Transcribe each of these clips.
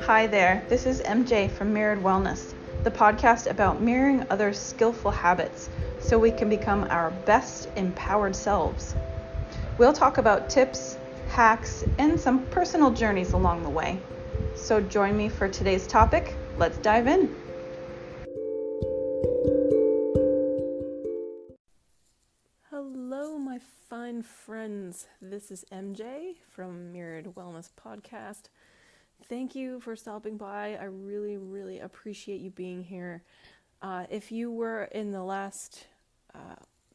Hi there, this is MJ from Mirrored Wellness, the podcast about mirroring others' skillful habits so we can become our best empowered selves. We'll talk about tips, hacks, and some personal journeys along the way. So join me for today's topic. Let's dive in. Hello, my fine friends. This is MJ from Mirrored Wellness Podcast. Thank you for stopping by. I really appreciate you being here. If you were in the last,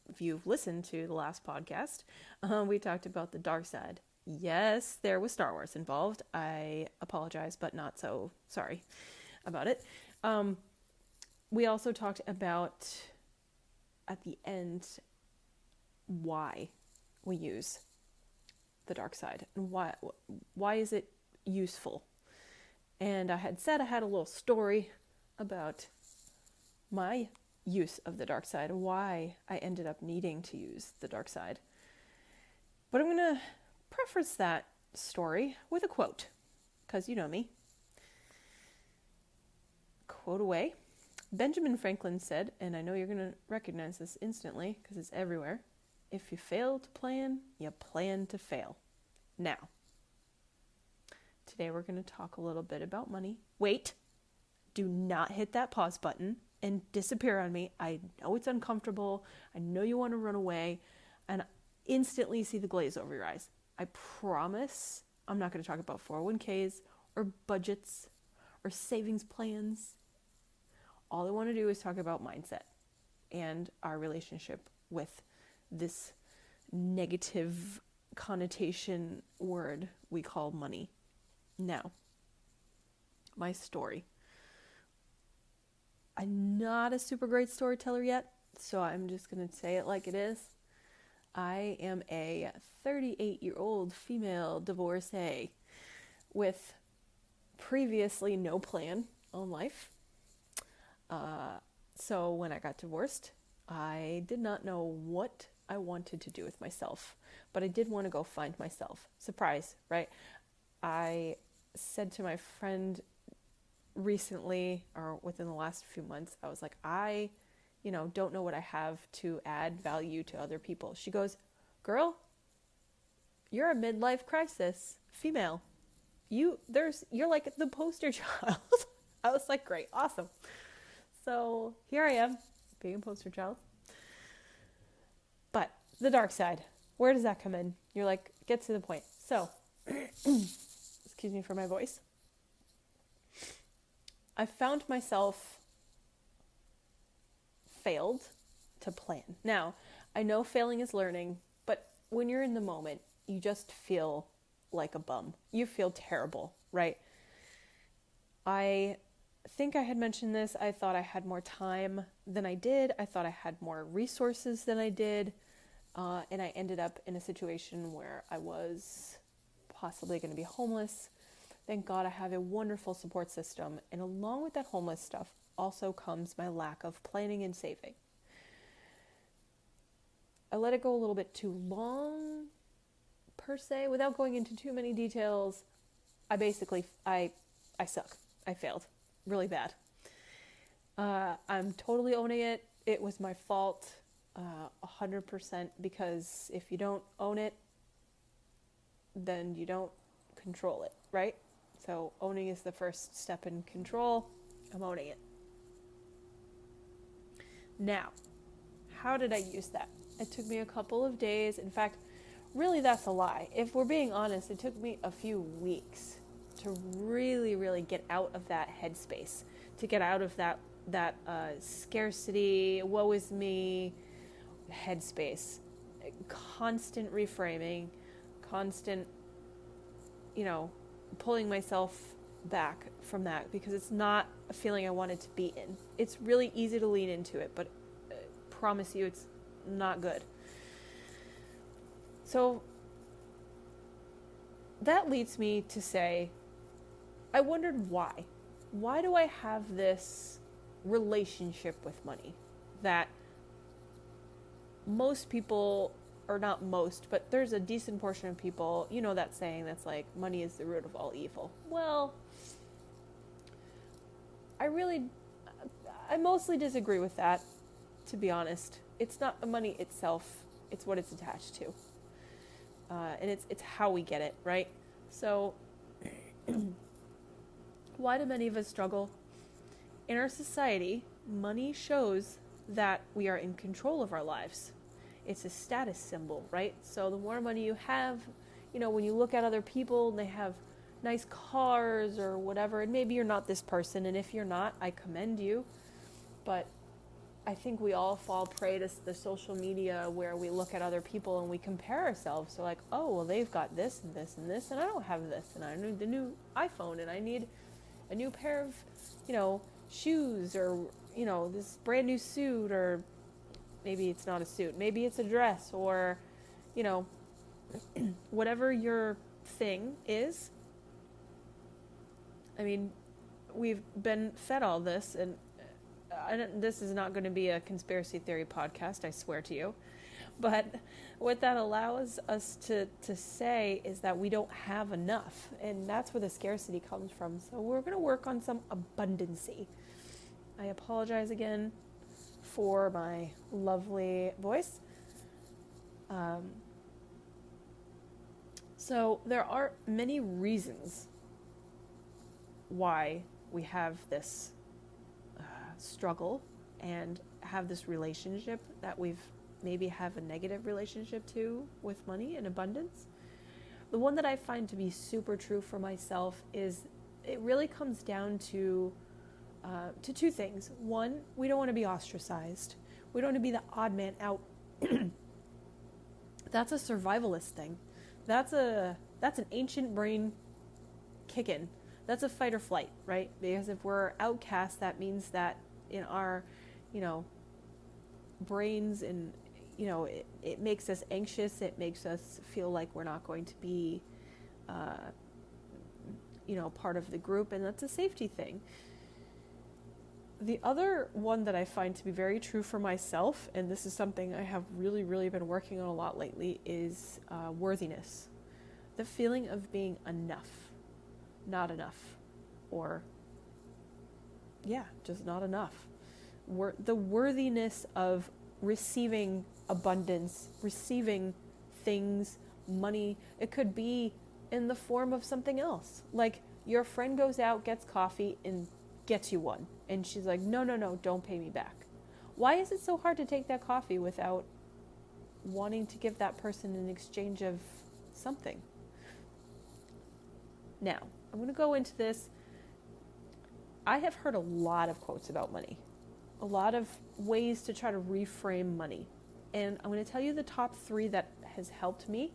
if you've listened to the last podcast, we talked about the dark side. Yes, there was Star Wars involved. I apologize, but not so sorry about it. We also talked about, at the end, why we use the dark side and why is it useful. And I had said I had a little story about my use of the dark side, why I ended up needing to use the dark side. But I'm going to preface that story with a quote, because you know me. Quote away. Benjamin Franklin said, and I know you're going to recognize this instantly because it's everywhere, if you fail to plan, you plan to fail. Now, today we're going to talk a little bit about money. Wait, do not hit that pause button and disappear on me. I know it's uncomfortable. I know you want to run away and instantly see the glaze over your eyes. I promise I'm not going to talk about 401ks or budgets or savings plans. All I want to do is talk about mindset and our relationship with this negative connotation word we call money. Now, my story. I'm not a super great storyteller yet, so I'm just going to say it like it is. I am a 38-year-old female divorcee with previously no plan on life. So when I got divorced, I did not know what I wanted to do with myself, but I did want to go find myself. Surprise, right? I said to my friend recently, or within the last few months, I was like, I don't know what I have to add value to other people. She goes, girl, you're a midlife crisis female. You're like the poster child. I was like, great, awesome. So here I am, being a poster child. But the dark side, where does that come in? You're like, get to the point. So, excuse me for my voice. I found myself failed to plan. Now, I know failing is learning, but when you're in the moment, you just feel like a bum. You feel terrible, right? I think I had mentioned this. I thought I had more time than I did. I thought I had more resources than I did. And I ended up in a situation where I was possibly going to be homeless. Thank God I have a wonderful support system. And along with that homeless stuff also comes my lack of planning and saving. I let it go a little bit too long, per se. Without going into too many details, I suck. I failed really bad. I'm totally owning it. It was my fault, 100%, because if you don't own it, then you don't control it, right? So owning is the first step in control. I'm owning it. Now, how did I use that? It took me a couple of days. In fact, really that's a lie. If we're being honest, it took me a few weeks to really get out of that headspace, to get out of that scarcity, woe is me headspace. Constant reframing, constant, pulling myself back from that because it's not a feeling I wanted to be in. It's really easy to lean into it, but I promise you it's not good. So that leads me to say, I wondered why. Why do I have this relationship with money that most people, or not most, but there's a decent portion of people, that saying that's like, money is the root of all evil. Well, I mostly disagree with that, to be honest. It's not the money itself, it's what it's attached to. And it's how we get it, right? So, why do many of us struggle? In our society, money shows that we are in control of our lives. It's a status symbol, right? So the more money you have, when you look at other people and they have nice cars or whatever, and maybe you're not this person, and if you're not, I commend you. But I think we all fall prey to the social media where we look at other people and we compare ourselves. So like, oh, well, they've got this and this and this, and I don't have this, and I need the new iPhone, and I need a new pair of, shoes, or, this brand new suit, or maybe it's not a suit, maybe it's a dress, or, whatever your thing is. I mean, we've been fed all this, and this is not going to be a conspiracy theory podcast, I swear to you. But what that allows us to say is that we don't have enough, and that's where the scarcity comes from. So we're going to work on some abundancy. I apologize again for my lovely voice. So there are many reasons why we have this struggle and have this relationship that we've maybe have a negative relationship to with money and abundance. The one that I find to be super true for myself is it really comes down to two things. One, we don't want to be ostracized. We don't want to be the odd man out. That's a survivalist thing. That's an ancient brain kick-in. That's a fight or flight, right? Because if we're outcast, that means that in our, brains, and, it makes us anxious. It makes us feel like we're not going to be, part of the group, and that's a safety thing. The other one that I find to be very true for myself, and this is something I have really, really been working on a lot lately, is worthiness. The feeling of being enough, not enough, or, just not enough. The worthiness of receiving abundance, receiving things, money. It could be in the form of something else. Like your friend goes out, gets coffee, and gets you one. And she's like, no, don't pay me back. Why is it so hard to take that coffee without wanting to give that person in exchange of something? Now, I'm going to go into this. I have heard a lot of quotes about money, a lot of ways to try to reframe money. And I'm going to tell you the top 3 that has helped me,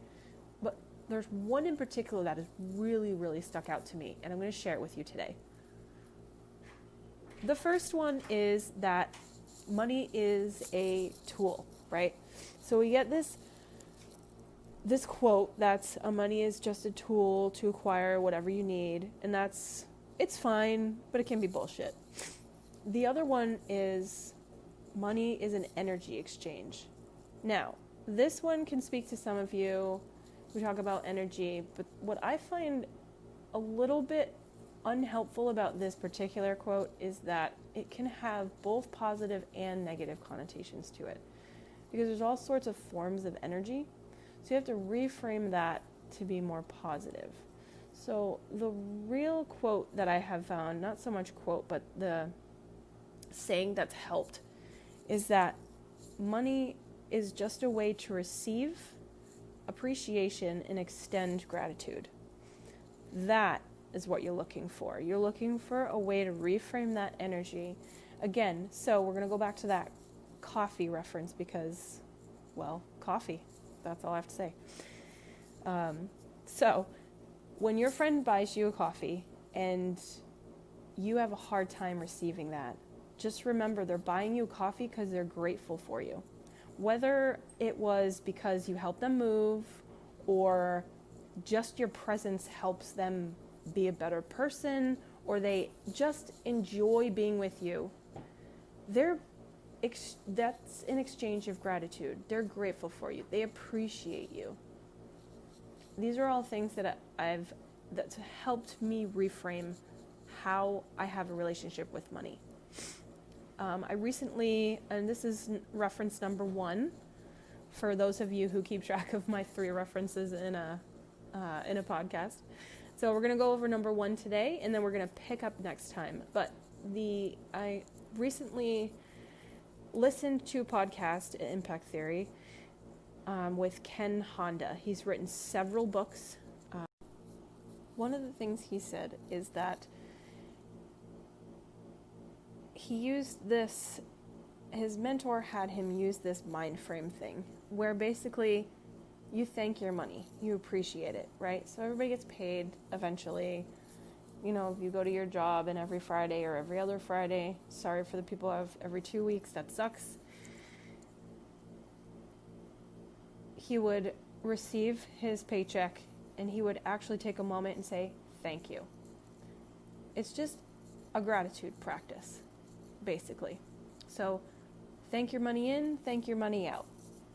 but there's one in particular that has really, really stuck out to me, and I'm going to share it with you today. The first one is that money is a tool, right? So we get this quote that's money is just a tool to acquire whatever you need, and it's fine, but it can be bullshit. The other one is money is an energy exchange. Now, this one can speak to some of you. We talk about energy, but what I find a little bit unhelpful about this particular quote is that it can have both positive and negative connotations to it, because there's all sorts of forms of energy. So you have to reframe that to be more positive. So the real quote that I have found, not so much quote, but the saying that's helped, is that money is just a way to receive appreciation and extend gratitude. That is what you're looking for. You're looking for a way to reframe that energy. Again, so we're going to go back to that coffee reference because, well, coffee. That's all I have to say. So when your friend buys you a coffee and you have a hard time receiving that, just remember they're buying you coffee because they're grateful for you. Whether it was because you helped them move or just your presence helps them be a better person, or they just enjoy being with you, that's an exchange of gratitude. They're grateful for you. They appreciate you. These are all things that that's helped me reframe how I have a relationship with money. I recently, and this is reference number 1, for those of you who keep track of my 3 references in a podcast. So we're going to go over number 1 today, and then we're going to pick up next time. But I recently listened to a podcast, Impact Theory, with Ken Honda. He's written several books. One of the things he said is that he used this, his mentor had him use this mind frame thing, where basically you thank your money, you appreciate it, right? So everybody gets paid eventually. You know, you go to your job and every Friday or every other Friday, sorry for the people who have every 2 weeks, that sucks. He would receive his paycheck and he would actually take a moment and say, thank you. It's just a gratitude practice, basically. So thank your money in, thank your money out.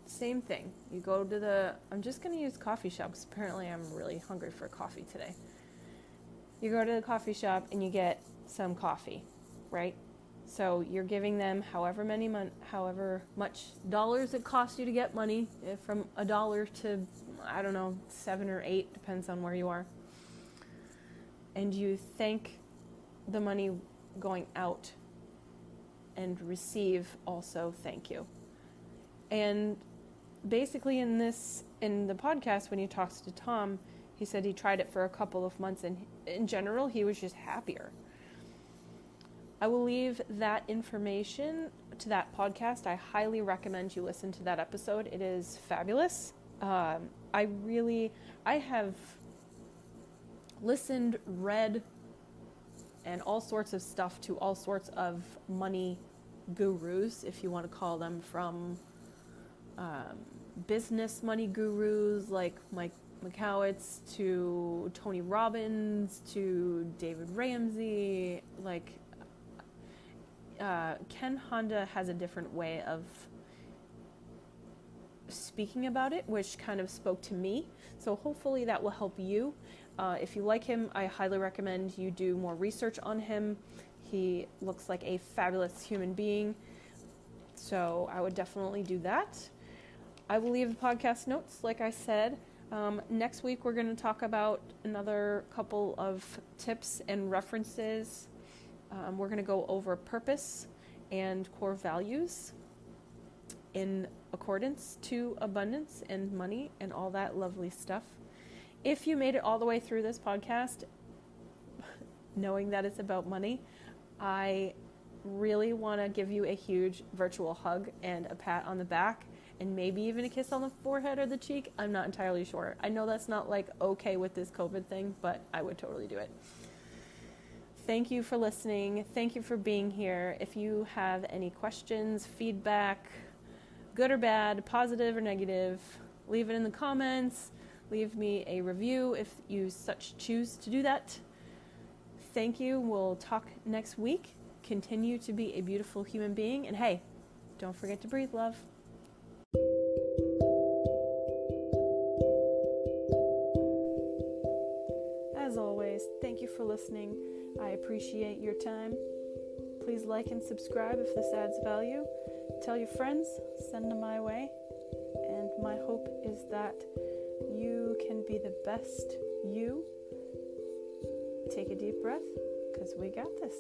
Same thing. You go to I'm just going to use coffee shop because apparently I'm really hungry for coffee today. You go to the coffee shop and you get some coffee, right? So you're giving them however much dollars it costs you to get money, from $1 to, I don't know, 7 or 8, depends on where you are. And you thank the money going out and receive also thank you. And basically in the podcast, when he talks to Tom, he said he tried it for a couple of months and in general, he was just happier. I will leave that information to that podcast. I highly recommend you listen to that episode. It is fabulous. I have listened, read, and all sorts of stuff to all sorts of money gurus, if you want to call them, from business money gurus like Mike Mikowitz to Tony Robbins to David Ramsey. Ken Honda has a different way of speaking about it, which kind of spoke to me. So hopefully that will help you. If you like him, I highly recommend you do more research on him. He looks like a fabulous human being. So I would definitely do that. I will leave the podcast notes, like I said. Next week, we're going to talk about another couple of tips and references. We're going to go over purpose and core values in accordance to abundance and money and all that lovely stuff. If you made it all the way through this podcast, knowing that it's about money, I really want to give you a huge virtual hug and a pat on the back and maybe even a kiss on the forehead or the cheek. I'm not entirely sure. I know that's not okay with this COVID thing, but I would totally do it. Thank you for listening. Thank you for being here. If you have any questions, feedback, good or bad, positive or negative, leave it in the comments. Leave me a review if you such choose to do that. Thank you. We'll talk next week. Continue to be a beautiful human being. And hey, don't forget to breathe, love. As always, thank you for listening. I appreciate your time. Please like and subscribe if this adds value. Tell your friends, send them my way. And my hope is that you can be the best you. Take a deep breath, because we got this.